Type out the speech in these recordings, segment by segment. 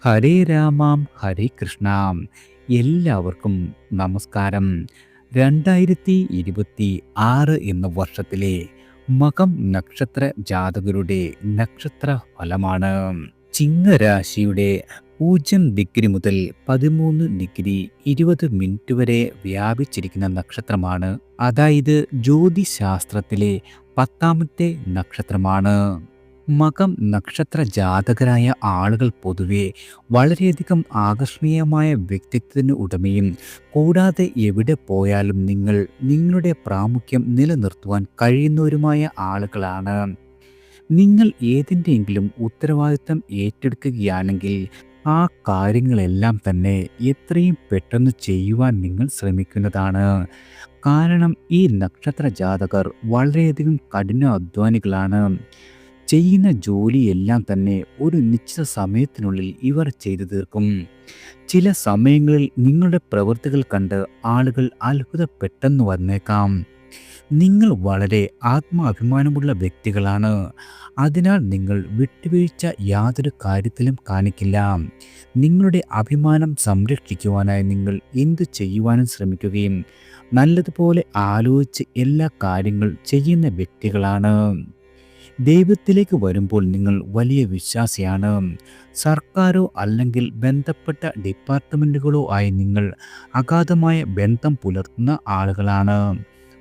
ഹരേ രാമാം ഹരേ കൃഷ്ണാം. എല്ലാവർക്കും നമസ്കാരം. 2026 എന്ന വർഷത്തിലെ മകം നക്ഷത്ര ജാതകരുടെ നക്ഷത്ര ഫലമാണ്. ചിങ്ങരാശിയുടെ 0 മുതൽ 13 വരെ വ്യാപിച്ചിരിക്കുന്ന നക്ഷത്രമാണ്. അതായത് ജ്യോതിശാസ്ത്രത്തിലെ 10ാമത്തെ നക്ഷത്രമാണ്. മകം നക്ഷത്ര ജാതകരായ ആളുകൾ പൊതുവെ വളരെയധികം ആകർഷണീയമായ വ്യക്തിത്വത്തിന് ഉടമയും, കൂടാതെ എവിടെ പോയാലും നിങ്ങളുടെ പ്രാമുഖ്യം നിലനിർത്തുവാൻ കഴിയുന്നവരുമായ ആളുകളാണ്. നിങ്ങൾ ഏതിൻ്റെയെങ്കിലും ഉത്തരവാദിത്തം ഏറ്റെടുക്കുകയാണെങ്കിൽ ആ കാര്യങ്ങളെല്ലാം തന്നെ എത്രയും പെട്ടെന്ന് ചെയ്യുവാൻ നിങ്ങൾ ശ്രമിക്കുന്നതാണ്. കാരണം ഈ നക്ഷത്ര ജാതകർ വളരെയധികം കഠിനാധ്വാനികളാണ്. ചെയ്യുന്ന ജോലിയെല്ലാം തന്നെ ഒരു നിശ്ചിത സമയത്തിനുള്ളിൽ ഇവർ ചെയ്തു തീർക്കും. ചില സമയങ്ങളിൽ നിങ്ങളുടെ പ്രവൃത്തികൾ കണ്ട് ആളുകൾ അത്ഭുതപ്പെട്ടെന്ന് വന്നേക്കാം. നിങ്ങൾ വളരെ ആത്മാഭിമാനമുള്ള വ്യക്തികളാണ്. അതിനാൽ നിങ്ങൾ വിട്ടുവീഴ്ച യാതൊരു കാര്യത്തിലും കാണിക്കില്ല. നിങ്ങളുടെ അഭിമാനം സംരക്ഷിക്കുവാനായി നിങ്ങൾ എന്തു ചെയ്യുവാനും ശ്രമിക്കുകയും നല്ലതുപോലെ ആലോചിച്ച് എല്ലാ കാര്യങ്ങൾ ചെയ്യുന്ന വ്യക്തികളാണ്. ദൈവത്തിലേക്ക് വരുമ്പോൾ നിങ്ങൾ വലിയ വിശ്വാസിയാണ്. സർക്കാരോ അല്ലെങ്കിൽ ബന്ധപ്പെട്ട ഡിപ്പാർട്ട്മെൻറ്റുകളോ ആയി നിങ്ങൾ അഗാധമായ ബന്ധം പുലർത്തുന്ന ആളുകളാണ്.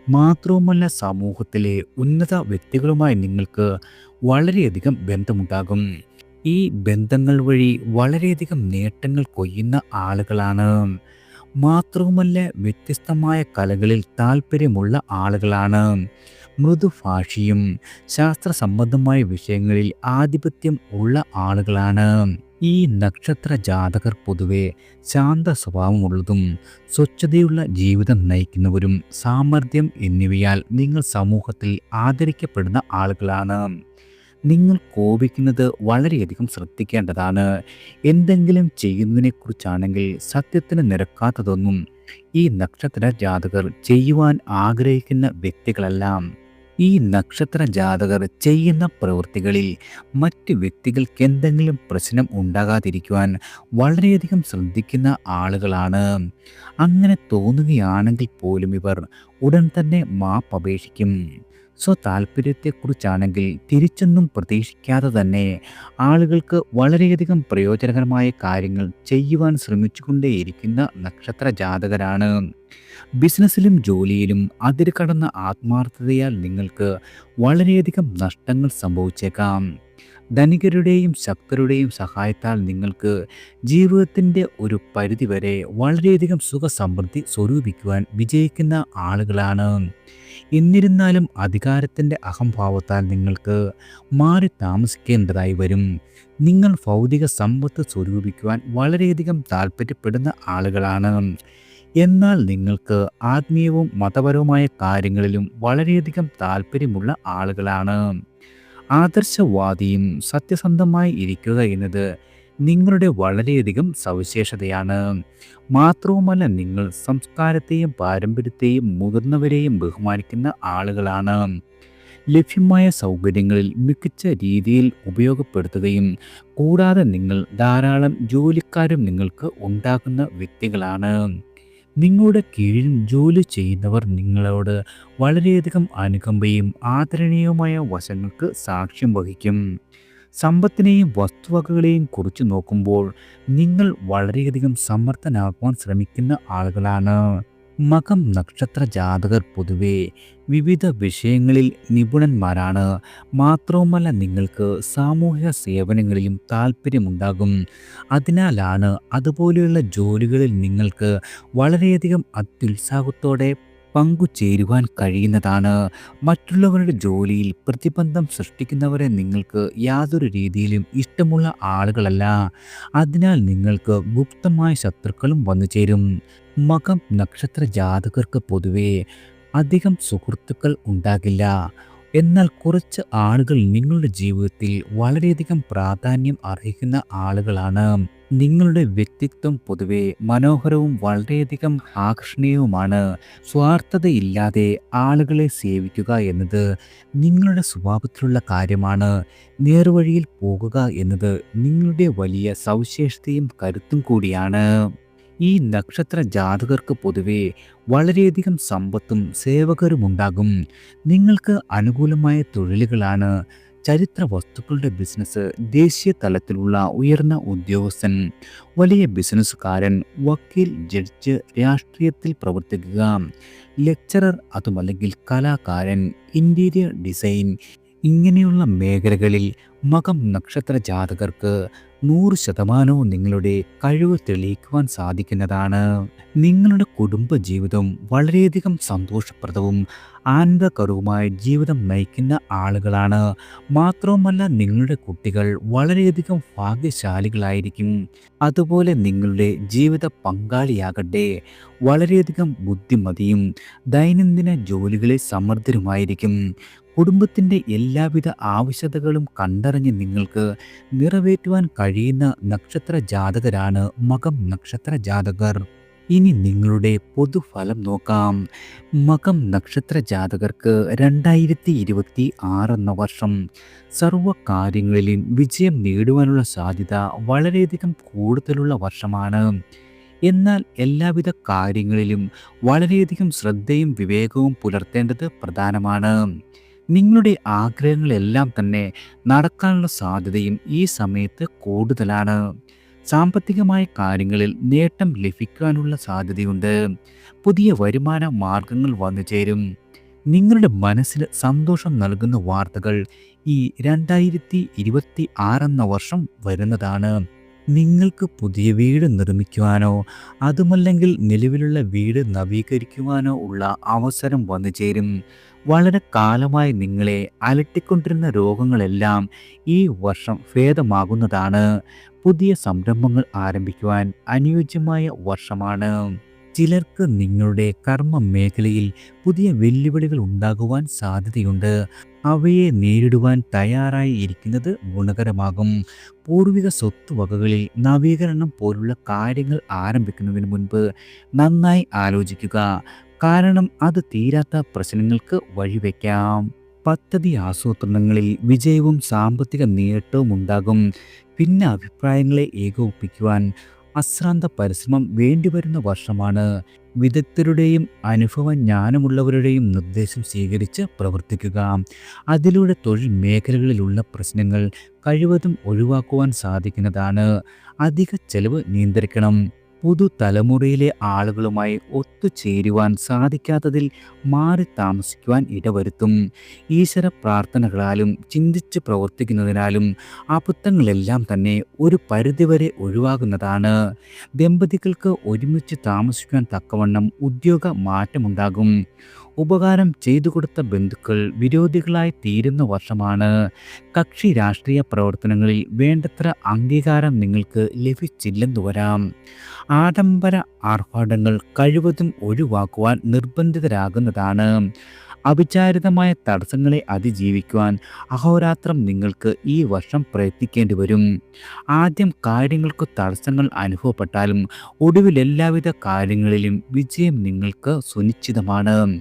മാത്രവുമല്ല, സമൂഹത്തിലെ ഉന്നത വ്യക്തികളുമായി നിങ്ങൾക്ക് വളരെയധികം ബന്ധമുണ്ടാകും. ഈ ബന്ധങ്ങൾ വഴി വളരെയധികം നേട്ടങ്ങൾ കൊയ്യുന്ന ആളുകളാണ്. മാത്രവുമല്ല, വ്യത്യസ്തമായ കലകളിൽ താല്പര്യമുള്ള ആളുകളാണ്. മൃദുഭാഷിയും ശാസ്ത്ര സംബന്ധമായ വിഷയങ്ങളിൽ ആധിപത്യം ഉള്ള ആളുകളാണ്. ഈ നക്ഷത്ര ജാതകർ പൊതുവെ ശാന്ത സ്വഭാവമുള്ളതും സ്വച്ഛതയുള്ള ജീവിതം നയിക്കുന്നവരും സാമർഥ്യം എന്നിവയാൽ നിങ്ങൾ സമൂഹത്തിൽ ആദരിക്കപ്പെടുന്ന ആളുകളാണ്. നിങ്ങൾ കോപിക്കുന്നത് വളരെയധികം ശ്രദ്ധിക്കേണ്ടതാണ്. എന്തെങ്കിലും ചെയ്യുന്നതിനെക്കുറിച്ചാണെങ്കിൽ സത്യത്തിന് നിരക്കാത്തതൊന്നും ഈ നക്ഷത്ര ജാതകർ ചെയ്യുവാൻ ആഗ്രഹിക്കുന്ന വ്യക്തികളല്ല. ഈ നക്ഷത്ര ജാതകർ ചെയ്യുന്ന പ്രവൃത്തികളിൽ മറ്റ് വ്യക്തികൾക്ക് എന്തെങ്കിലും പ്രശ്നം ഉണ്ടാകാതിരിക്കുവാൻ വളരെയധികം ശ്രദ്ധിക്കുന്ന ആളുകളാണ്. അങ്ങനെ തോന്നുകയാണെങ്കിൽ പോലും ഇവർ ഉടൻ തന്നെ മാപ്പ് അപേക്ഷിക്കും. സ്വതാല്പര്യത്തെക്കുറിച്ചാണെങ്കിൽ തിരിച്ചൊന്നും പ്രതീക്ഷിക്കാതെ തന്നെ ആളുകൾക്ക് വളരെയധികം പ്രയോജനകരമായ കാര്യങ്ങൾ ചെയ്യുവാൻ ശ്രമിച്ചുകൊണ്ടേയിരിക്കുന്ന നക്ഷത്ര ജാതകരാണ്. ബിസിനസ്സിലും ജോലിയിലും അതിരുകടന്ന ആത്മാർത്ഥതയാൽ നിങ്ങൾക്ക് വളരെയധികം നഷ്ടങ്ങൾ സംഭവിച്ചേക്കാം. ധനികരുടെയും ശക്തരുടെയും സഹായത്താൽ നിങ്ങൾക്ക് ജീവിതത്തിൻ്റെ ഒരു പരിധിവരെ വളരെയധികം സുഖസമൃദ്ധി സ്വരൂപിക്കുവാൻ വിജയിക്കുന്ന ആളുകളാണ്. എന്നിരുന്നാലും അധികാരത്തിൻ്റെ അഹംഭാവത്താൽ നിങ്ങൾക്ക് മാറി താമസിക്കേണ്ടതായി വരും. നിങ്ങൾ ഭൗതിക സമ്പത്ത് സ്വരൂപിക്കുവാൻ വളരെയധികം താല്പര്യപ്പെടുന്ന ആളുകളാണ്. എന്നാൽ നിങ്ങൾക്ക് ആത്മീയവും മതപരവുമായ കാര്യങ്ങളിലും വളരെയധികം താല്പര്യമുള്ള ആളുകളാണ്. ആദർശവാദിയും സത്യസന്ധമായി ഇരിക്കുക എന്നത് നിങ്ങളുടെ വളരെയധികം സവിശേഷതയാണ്. മാത്രവുമല്ല, നിങ്ങൾ സംസ്കാരത്തെയും പാരമ്പര്യത്തെയും മുതിർന്നവരെയും ബഹുമാനിക്കുന്ന ആളുകളാണ്. ലഭ്യമായ സൗകര്യങ്ങളിൽ മികച്ച രീതിയിൽ ഉപയോഗപ്പെടുത്തുകയും കൂടാതെ നിങ്ങൾ ധാരാളം ജോലിക്കാരും നിങ്ങൾക്ക് ഉണ്ടാകുന്ന വ്യക്തികളാണ്. നിങ്ങളുടെ കീഴിൽ ജോലി ചെയ്യുന്നവർ നിങ്ങളോട് വളരെയധികം അനുകമ്പയും ആദരണീയവുമായ വശങ്ങൾക്ക് സാക്ഷ്യം വഹിക്കും. സമ്പത്തിനെയും വസ്തുവകകളെയും കുറിച്ച് നോക്കുമ്പോൾ നിങ്ങൾ വളരെയധികം സമർത്ഥനാകുവാൻ ശ്രമിക്കുന്ന ആളുകളാണ്. മകം നക്ഷത്ര ജാതകർ പൊതുവെ വിവിധ വിഷയങ്ങളിൽ നിപുണന്മാരാണ്. മാത്രവുമല്ല, നിങ്ങൾക്ക് സാമൂഹിക സേവനങ്ങളിലും താല്പര്യമുണ്ടാകും. അതിനാലാണ് അതുപോലെയുള്ള ജോലികളിൽ നിങ്ങൾക്ക് വളരെയധികം അത്യുത്സാഹത്തോടെ പങ്കുചേരുവാൻ കഴിയുന്നതാണ്. മറ്റുള്ളവരുടെ ജോലിയിൽ പ്രതിബന്ധം സൃഷ്ടിക്കുന്നവരെ നിങ്ങൾക്ക് യാതൊരു രീതിയിലും ഇഷ്ടമുള്ള ആളുകളല്ല. അതിനാൽ നിങ്ങൾക്ക് ഗുപ്തമായ ശത്രുക്കളും വന്നു ചേരും. മകം നക്ഷത്ര ജാതകർക്ക് പൊതുവെ അധികം സുഹൃത്തുക്കൾ ഉണ്ടാകില്ല. എന്നാൽ കുറച്ച് ആളുകൾ നിങ്ങളുടെ ജീവിതത്തിൽ വളരെയധികം പ്രാധാന്യം അർഹിക്കുന്ന ആളുകളാണ്. നിങ്ങളുടെ വ്യക്തിത്വം പൊതുവെ മനോഹരവും വളരെയധികം ആകർഷണീയവുമാണ്. സ്വാർത്ഥതയില്ലാതെ ആളുകളെ സേവിക്കുക എന്നത് നിങ്ങളുടെ സ്വഭാവത്തിലുള്ള കാര്യമാണ്. നേർവഴിയിൽ പോകുക എന്നത് നിങ്ങളുടെ വലിയ സവിശേഷതയും കരുത്തും കൂടിയാണ്. ഈ നക്ഷത്ര ജാതകർക്ക് പൊതുവെ വളരെയധികം സമ്പത്തും സേവകരുമുണ്ടാകും. നിങ്ങൾക്ക് അനുകൂലമായ തൊഴിലുകളാണ്. ചരിത്ര വസ്തുക്കളുടെ ബിസിനസ്, ദേശീയ തലത്തിലുള്ള ഉയർന്ന ഉദ്യോഗസ്ഥൻ, വലിയ ബിസിനസ്സുകാരൻ, വക്കീൽ, ജഡ്ജ്, രാഷ്ട്രീയത്തിൽ പ്രവർത്തിക്കുക, ലെക്ചറർ, അതുമല്ലെങ്കിൽ കലാകാരൻ, ഇന്റീരിയർ ഡിസൈൻ, ഇങ്ങനെയുള്ള മേഖലകളിൽ മകം നക്ഷത്ര ജാതകർക്ക് 100% നിങ്ങളുടെ കഴിവ് തെളിയിക്കുവാൻ സാധിക്കുന്നതാണ്. നിങ്ങളുടെ കുടുംബജീവിതം വളരെയധികം സന്തോഷപ്രദവും ആനന്ദകരവുമായ ജീവിതം നയിക്കുന്ന ആളുകളാണ്. മാത്രവുമല്ല, നിങ്ങളുടെ കുട്ടികൾ വളരെയധികം ഭാഗ്യശാലികളായിരിക്കും. അതുപോലെ നിങ്ങളുടെ ജീവിത പങ്കാളിയാകട്ടെ വളരെയധികം ബുദ്ധിമതിയും ദൈനംദിന ജോലികളിൽ സമർത്ഥരുമായിരിക്കും. കുടുംബത്തിൻ്റെ എല്ലാവിധ ആവശ്യകതകളും കണ്ടറിഞ്ഞ് നിങ്ങൾക്ക് നിറവേറ്റുവാൻ കഴിയുന്ന നക്ഷത്ര ജാതകരാണ് മകം നക്ഷത്ര ജാതകർ. ഇനി നിങ്ങളുടെ പൊതുഫലം നോക്കാം. മകം നക്ഷത്ര ജാതകർക്ക് 2026 എന്ന വർഷം സർവ്വ കാര്യങ്ങളിലും വിജയം നേടുവാനുള്ള സാധ്യത വളരെയധികം കൂടുതലുള്ള വർഷമാണ്. എന്നാൽ എല്ലാവിധ കാര്യങ്ങളിലും വളരെയധികം ശ്രദ്ധയും വിവേകവും പുലർത്തേണ്ടത് പ്രധാനമാണ്. നിങ്ങളുടെ ആഗ്രഹങ്ങളെല്ലാം തന്നെ നടക്കാനുള്ള സാധ്യതയും ഈ സമയത്ത് കൂടുതലാണ്. സാമ്പത്തികമായ കാര്യങ്ങളിൽ നേട്ടം ലഭിക്കാനുള്ള സാധ്യതയുണ്ട്. പുതിയ വരുമാന മാർഗങ്ങൾ വന്നു ചേരും. നിങ്ങളുടെ മനസ്സിന് സന്തോഷം നൽകുന്ന വാർത്തകൾ ഈ 2026 എന്ന വർഷം വരുന്നതാണ്. നിങ്ങൾക്ക് പുതിയ വീട് നിർമ്മിക്കുവാനോ അതുമല്ലെങ്കിൽ നിലവിലുള്ള വീട് നവീകരിക്കുവാനോ ഉള്ള അവസരം വന്നു ചേരും. വളരെ കാലമായി നിങ്ങളെ അലട്ടിക്കൊണ്ടിരുന്ന രോഗങ്ങളെല്ലാം ഈ വർഷം ഭേദമാകുന്നതാണ്. പുതിയ സംരംഭങ്ങൾ ആരംഭിക്കുവാൻ അനുയോജ്യമായ വർഷമാണ്. ചിലർക്ക് നിങ്ങളുടെ കർമ്മ മേഖലയിൽ പുതിയ വെല്ലുവിളികൾ ഉണ്ടാകുവാൻ സാധ്യതയുണ്ട്. അവയെ നേരിടുവാൻ തയ്യാറായി ഇരിക്കുന്നത് ഗുണകരമാകും. പൂർവിക സ്വത്തുവകകളിൽ നവീകരണം പോലുള്ള കാര്യങ്ങൾ ആരംഭിക്കുന്നതിന് മുൻപ് നന്നായി ആലോചിക്കുക. കാരണം അത് തീരാത്ത പ്രശ്നങ്ങൾക്ക് വഴിവെക്കാം. പദ്ധതി ആസൂത്രണങ്ങളിൽ വിജയവും സാമ്പത്തിക നേട്ടവും ഉണ്ടാകും. ഭിന്ന അഭിപ്രായങ്ങളെ ഏകോപിപ്പിക്കുവാൻ അശ്രാന്ത പരിശ്രമം വേണ്ടിവരുന്ന വർഷമാണ്. വിദഗ്ധരുടെയും അനുഭവ ജ്ഞാനമുള്ളവരുടെയും നിർദ്ദേശം സ്വീകരിച്ച് പ്രവർത്തിക്കുക. അതിലൂടെ തൊഴിൽ മേഖലകളിലുള്ള പ്രശ്നങ്ങൾ കഴിവതും ഒഴിവാക്കുവാൻ സാധിക്കുന്നതാണ്. അധിക ചെലവ് നിയന്ത്രിക്കണം. പുതുതലമുറയിലെ ആളുകളുമായി ഒത്തുചേരുവാൻ സാധിക്കാത്തതിൽ മാറി താമസിക്കുവാൻ ഇടവരുത്തും. ഈശ്വര പ്രാർത്ഥനകളാലും ചിന്തിച്ച് പ്രവർത്തിക്കുന്നതിനാലും അബദ്ധങ്ങളെല്ലാം തന്നെ ഒരു പരിധിവരെ ഒഴിവാകുന്നതാണ്. ദമ്പതികൾക്ക് ഒരുമിച്ച് താമസിക്കുവാൻ തക്കവണ്ണം ഉദ്യോഗ മാറ്റമുണ്ടാകും. ഉപകാരം ചെയ്തു കൊടുത്ത ബന്ധുക്കൾ വിരോധികളായി തീരുന്ന വർഷമാണ്. കക്ഷി രാഷ്ട്രീയ പ്രവർത്തനങ്ങളിൽ വേണ്ടത്ര അംഗീകാരം നിങ്ങൾക്ക് ലഭിച്ചില്ലെന്ന് വരാം. ആഡംബര ആർഭാടങ്ങൾ കഴിവതും ഒഴിവാക്കുവാൻ നിർബന്ധിതരാകുന്നതാണ്. അവിചാരിതമായ തടസ്സങ്ങളെ അതിജീവിക്കുവാൻ അഹോരാത്രം നിങ്ങൾക്ക് ഈ വർഷം പ്രയത്നിക്കേണ്ടി വരും. ആദ്യം കാര്യങ്ങൾക്ക് തടസ്സങ്ങൾ അനുഭവപ്പെട്ടാലും ഒടുവിൽ എല്ലാവിധ കാര്യങ്ങളിലും വിജയം നിങ്ങൾക്ക് സുനിശ്ചിതമാണ്.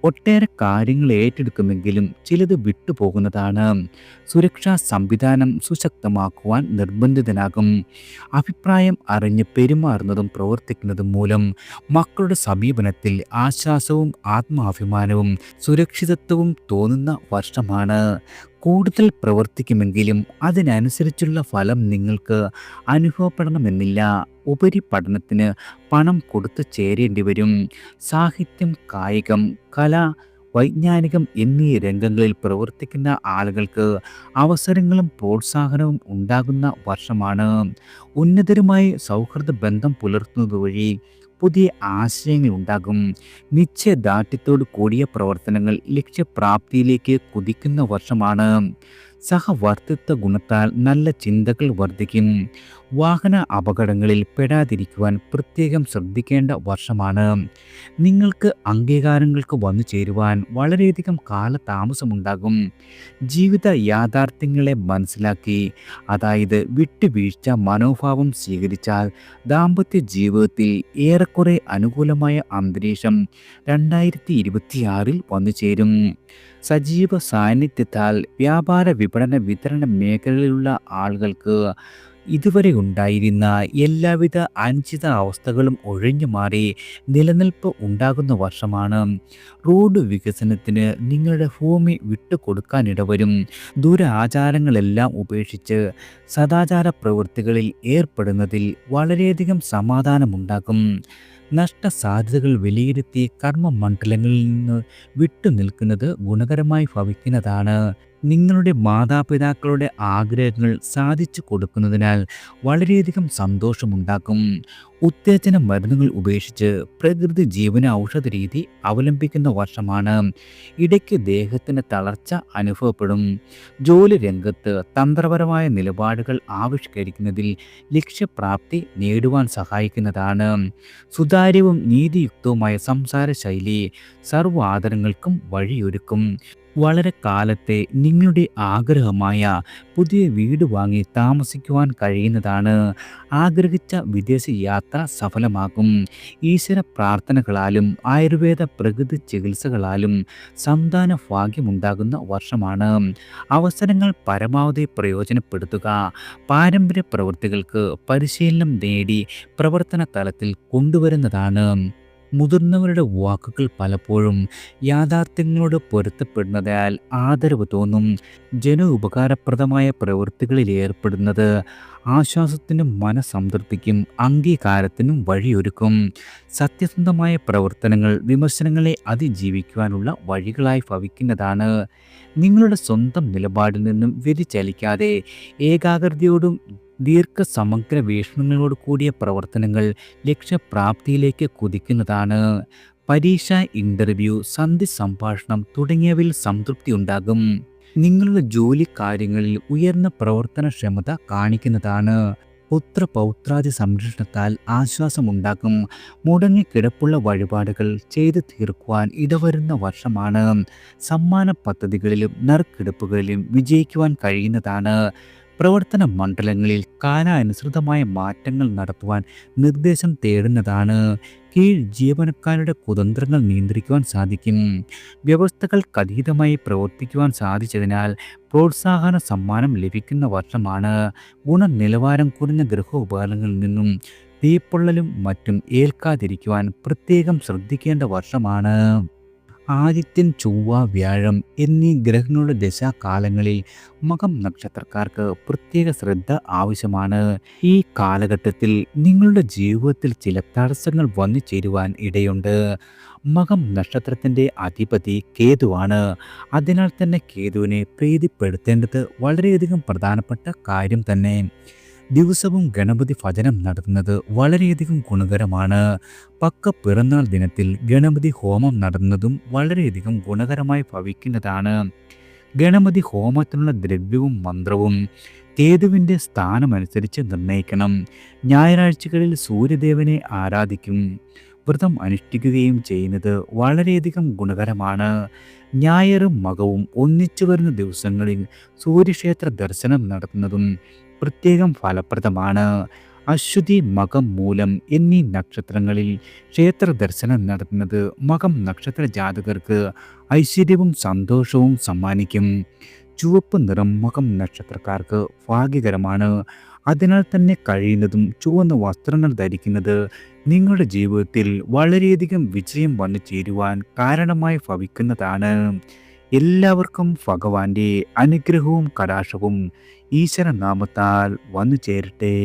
ഒട്ടേറെ കാര്യങ്ങൾ ഏറ്റെടുക്കുമെങ്കിലും ചിലത് വിട്ടുപോകുന്നതാണ്. സുരക്ഷാ സംവിധാനം സുശക്തമാക്കുവാൻ നിർബന്ധിതനാകും. അഭിപ്രായം അറിഞ്ഞ് പെരുമാറുന്നതും പ്രവർത്തിക്കുന്നതും മൂലം മക്കളുടെ സമീപനത്തിൽ ആശ്വാസവും ആത്മാഭിമാനവും സുരക്ഷിതത്വവും തോന്നുന്ന വർഷമാണ്. കൂടുതൽ പ്രവർത്തിക്കുമെങ്കിലും അതിനനുസരിച്ചുള്ള ഫലം നിങ്ങൾക്ക് അനുഭവപ്പെടണമെന്നില്ല. ഉപരിപഠനത്തിന് പണം കൊടുത്തു ചേരേണ്ടി വരും. സാഹിത്യം, കായികം, കല, വൈജ്ഞാനികം എന്നീ രംഗങ്ങളിൽ പ്രവർത്തിക്കുന്ന ആളുകൾക്ക് അവസരങ്ങളും പ്രോത്സാഹനവും ഉണ്ടാകുന്ന വർഷമാണ്. ഉന്നതരുമായി സൗഹൃദ ബന്ധം പുലർത്തുന്നത് വഴി പുതിയ ആശയങ്ങൾ ഉണ്ടാകും. നിശ്ചയദാർഢ്യത്തോട് കൂടിയ പ്രവർത്തനങ്ങൾ ലക്ഷ്യപ്രാപ്തിയിലേക്ക് കുതിക്കുന്ന വർഷമാണ്. സഹവർത്തിത്വ ഗുണത്താൽ നല്ല ചിന്തകൾ വർദ്ധിക്കും. വാഹന അപകടങ്ങളിൽ പെടാതിരിക്കുവാൻ പ്രത്യേകം ശ്രദ്ധിക്കേണ്ട വർഷമാണ്. നിങ്ങൾക്ക് അംഗീകാരങ്ങൾക്ക് വന്നു ചേരുവാൻ വളരെയധികം കാലതാമസമുണ്ടാകും. ജീവിത യാഥാർത്ഥ്യങ്ങളെ മനസ്സിലാക്കി, അതായത് വിട്ടുവീഴ്ച മനോഭാവം സ്വീകരിച്ചാൽ ദാമ്പത്യ ജീവിതത്തിൽ ഏറെക്കുറെ അനുകൂലമായ അന്തരീക്ഷം 2026 വന്നു ചേരും. സജീവ സാന്നിധ്യത്താൽ വ്യാപാര വിപണന വിതരണ മേഖലയിലുള്ള ആളുകൾക്ക് ഇതുവരെ ഉണ്ടായിരുന്ന എല്ലാവിധ അനിശ്ചിത അവസ്ഥകളും ഒഴിഞ്ഞു മാറി നിലനിൽപ്പ് ഉണ്ടാകുന്ന വർഷമാണ്. റോഡ് വികസനത്തിന് നിങ്ങളുടെ ഭൂമി വിട്ടുകൊടുക്കാനിടവരും. ദുരാചാരങ്ങളെല്ലാം ഉപേക്ഷിച്ച് സദാചാര പ്രവൃത്തികളിൽ ഏർപ്പെടുന്നതിൽ വളരെയധികം സമാധാനമുണ്ടാകും. നഷ്ടസാധ്യതകൾ വിലയിരുത്തി കർമ്മമണ്ഡലങ്ങളിൽ നിന്ന് വിട്ടുനിൽക്കുന്നത് ഗുണകരമായി ഭവിക്കുന്നതാണ്. നിങ്ങളുടെ മാതാപിതാക്കളുടെ ആഗ്രഹങ്ങൾ സാധിച്ചു കൊടുക്കുന്നതിനാൽ വളരെയധികം സന്തോഷമുണ്ടാക്കും. ഉത്തേജന മരുന്നുകൾ ഉപേക്ഷിച്ച് പ്രകൃതി ജീവന ഔഷധ രീതി അവലംബിക്കുന്ന വർഷമാണ്. ഇടയ്ക്ക് ദേഹത്തിന് തളർച്ച അനുഭവപ്പെടും. ജോലി രംഗത്ത് തന്ത്രപരമായ നിലപാടുകൾ ആവിഷ്കരിക്കുന്നതിൽ ലക്ഷ്യപ്രാപ്തി നേടുവാൻ സഹായിക്കുന്നതാണ്. സുതാര്യവും നീതിയുക്തവുമായ സംസാര ശൈലി സർവ്വാദരങ്ങൾക്കും വഴിയൊരുക്കും. വളരെ കാലത്തെ നിങ്ങളുടെ ആഗ്രഹമായ പുതിയ വീട് വാങ്ങി താമസിക്കുവാൻ കഴിയുന്നതാണ്. ആഗ്രഹിച്ച വിദേശ യാത്ര സഫലമാകും. ഈശ്വര പ്രാർത്ഥനകളാലും ആയുർവേദ പ്രകൃതി ചികിത്സകളാലും സന്താന ഭാഗ്യമുണ്ടാകുന്ന വർഷമാണ്. അവസരങ്ങൾ പരമാവധി പ്രയോജനപ്പെടുത്തുക. പാരമ്പര്യ പ്രവൃത്തികൾക്ക് പരിശീലനം നേടി പ്രവർത്തന തലത്തിൽ കൊണ്ടുവരുന്നതാണ്. മുതിർന്നവരുടെ വാക്കുകൾ പലപ്പോഴും യാഥാർത്ഥ്യങ്ങളോട് പൊരുത്തപ്പെടുന്നതാൽ ആദരവ് തോന്നും. ഉപകാരപ്രദമായ പ്രവൃത്തികളിൽ ഏർപ്പെടുന്നത് ആശ്വാസത്തിനും മനസംതൃപ്തിക്കും അംഗീകാരത്തിനും വഴിയൊരുക്കും. സത്യസന്ധമായ പ്രവർത്തനങ്ങൾ വിമർശനങ്ങളെ അതിജീവിക്കുവാനുള്ള വഴികളായി ഭവിക്കുന്നതാണ്. നിങ്ങളുടെ സ്വന്തം നിലപാടിൽ നിന്നും വ്യതിചലിക്കാതെ ഏകാഗ്രതയോടും ദീർഘസമഗ്ര വീക്ഷണങ്ങളോട് കൂടിയ പ്രവർത്തനങ്ങൾ ലക്ഷ്യപ്രാപ്തിയിലേക്ക് കുതിക്കുന്നതാണ്. പരീക്ഷ, ഇന്റർവ്യൂ, സന്ധി സംഭാഷണം തുടങ്ങിയവയിൽ സംതൃപ്തി ഉണ്ടാകും. നിങ്ങളുടെ ജോലി കാര്യങ്ങളിൽ ഉയർന്ന പ്രവർത്തനക്ഷമത കാണിക്കുന്നതാണ്. പുത്രപൗത്രാദി സംരക്ഷണത്താൽ ആശ്വാസമുണ്ടാക്കും. മുടങ്ങിക്കിടപ്പുള്ള വഴിപാടുകൾ ചെയ്തു തീർക്കുവാൻ ഇടവരുന്ന വർഷമാണ്. സമ്മാന പദ്ധതികളിലും നറുക്കെടുപ്പുകളിലും വിജയിക്കുവാൻ കഴിയുന്നതാണ്. പ്രവർത്തന മണ്ഡലങ്ങളിൽ കാലാനുസൃതമായ മാറ്റങ്ങൾ നടത്തുവാൻ നിർദ്ദേശം തേടുന്നതാണ്. കീഴ് ജീവനക്കാരുടെ കുതന്ത്രങ്ങൾ നിയന്ത്രിക്കുവാൻ സാധിക്കും. വ്യവസ്ഥകൾക്കതീതമായി പ്രവർത്തിക്കുവാൻ സാധിച്ചതിനാൽ പ്രോത്സാഹന സമ്മാനം ലഭിക്കുന്ന വർഷമാണ്. ഗുണനിലവാരം കുറഞ്ഞ ഗൃഹോപകരണങ്ങളിൽ നിന്നും തീപ്പൊള്ളലും മറ്റും ഏൽക്കാതിരിക്കുവാൻ പ്രത്യേകം ശ്രദ്ധിക്കേണ്ട വർഷമാണ്. ആദിത്യൻ, ചൊവ്വ, വ്യാഴം എന്നീ ഗ്രഹങ്ങളുടെ ദശാകാലങ്ങളിൽ മകം നക്ഷത്രക്കാർക്ക് പ്രത്യേക ശ്രദ്ധ ആവശ്യമാണ്. ഈ കാലഘട്ടത്തിൽ നിങ്ങളുടെ ജീവിതത്തിൽ ചില തടസ്സങ്ങൾ വന്നു ചേരുവാൻ ഇടയുണ്ട്. മകം നക്ഷത്രത്തിൻ്റെ അധിപതി കേതുവാണ്. അതിനാൽ തന്നെ കേതുവിനെ പ്രീതിപ്പെടുത്തേണ്ടത് വളരെയധികം പ്രധാനപ്പെട്ട കാര്യം തന്നെ. ദിവസവും ഗണപതി ഭജനം നടത്തുന്നത് വളരെയധികം ഗുണകരമാണ്. പക്ക പിറന്നാൾ ദിനത്തിൽ ഗണപതി ഹോമം നടത്തുന്നതും വളരെയധികം ഗുണകരമായി ഭവിക്കുന്നതാണ്. ഗണപതി ഹോമത്തിനുള്ള ദ്രവ്യവും മന്ത്രവും കേതുവിൻ്റെ സ്ഥാനമനുസരിച്ച് നിർണ്ണയിക്കണം. ഞായറാഴ്ചകളിൽ സൂര്യദേവനെ ആരാധിക്കും വ്രതം അനുഷ്ഠിക്കുകയും ചെയ്യുന്നത് വളരെയധികം ഗുണകരമാണ്. ഞായറും മകവും ഒന്നിച്ചു വരുന്ന ദിവസങ്ങളിൽ സൂര്യക്ഷേത്ര ദർശനം നടത്തുന്നതും പ്രത്യേകം ഫലപ്രദമാണ്. അശ്വതി, മകം, മൂലം എന്നീ നക്ഷത്രങ്ങളിൽ ക്ഷേത്ര ദർശനം നടത്തുന്നത് മകം നക്ഷത്ര ജാതകർക്ക് ഐശ്വര്യവും സന്തോഷവും സമ്മാനിക്കും. ചുവപ്പ് നിറം മകം നക്ഷത്രക്കാർക്ക് ഭാഗ്യകരമാണ്. അതിനാൽ തന്നെ കഴിയുന്നതും ചുവന്ന വസ്ത്രങ്ങൾ ധരിക്കുന്നത് നിങ്ങളുടെ ജീവിതത്തിൽ വളരെയധികം വിജയം വന്നു ചേരുവാൻ കാരണമായി ഭവിക്കുന്നതാണ്. എല്ലാവർക്കും ഭഗവാന്റെ അനുഗ്രഹവും കടാക്ഷവും ഈശ്വര നാമത്താൽ വന്നു ചേരട്ടെ.